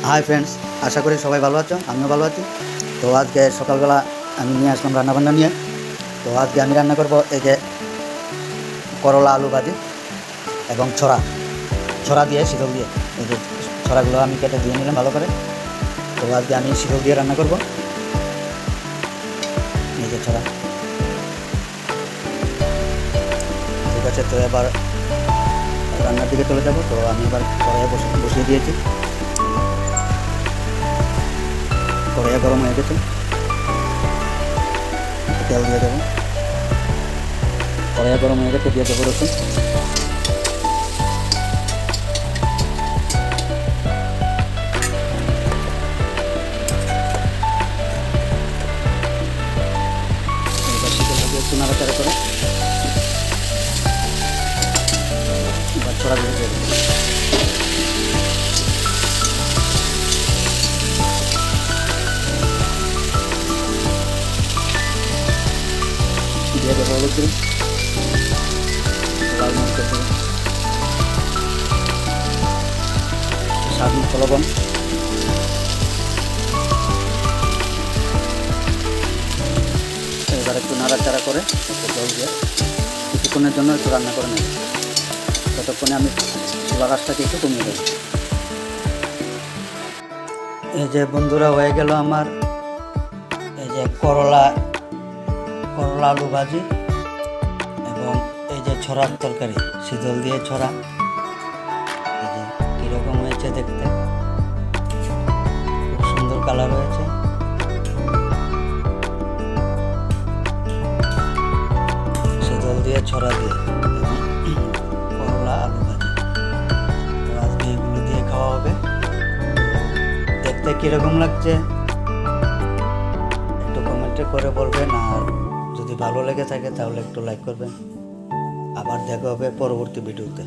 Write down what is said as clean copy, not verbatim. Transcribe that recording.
Hi friends, আশা করি সবাই ভালো আছো, আমিও ভালো আছি। তো আজকে সকালবেলা আমি নিয়ে আসলাম রান্নাবান্না নিয়ে। তো আজকে আমি রান্না করব এই যে করলা আলু ভাজি এবং ছড়া ছড়া দিয়ে শীতল দিয়ে। এই যে ছড়াগুলো আমি কেটে দিয়ে নিলাম ভালো করে। তো আজকে আমি শীতল দিয়ে রান্না করব। এই যে ছড়া, ঠিক আছে। তো এবার রান্নার দিকে চলে যাব। তো আমি এবার কড়াইয়ে বসিয়ে দিয়েছি। কড়াইয়ে গরম হয়ে গেছে, তেল দিয়ে দেবো। কড়াইয়ে গরম হয়ে গেছে, দিয়ে দেবো রসুন। এবার শীতলটাকে একটু নাড়াচাড়া করে এবার ছড়াগুলো দিয়ে দেবো। দিয়ে দেবো হলুদ গুঁড়ো, লাল মরিচের গুঁড়ো, স্বাদ মতো লবণ। এবার একটু নাড়াচাড়া করে একটু জল দিয়ে কিছুক্ষণের জন্য একটু রান্না করে নেব। ততক্ষণে আমি চুলা গাছটাকে একটু কমিয়ে দেবো। এই যে বন্ধুরা, হয়ে গেল আমার এই যে করলা আলু ভাজি এবং এই যে ছড়ার তরকারি, শীতল দিয়ে ছড়া। এই যে কীরকম হয়েছে দেখতে, খুব সুন্দর কালার হয়েছে। শীতল দিয়ে ছড়া দিয়ে করলা আলু ভাজি। তো আজকে এগুলো দিয়ে খাওয়া হবে। দেখতে কীরকম লাগছে একটু কমেন্টে করে বলবেন, আর যদি ভালো লেগে থাকে তাহলে একটু লাইক করবেন। আবার দেখা হবে পরবর্তী ভিডিওতে।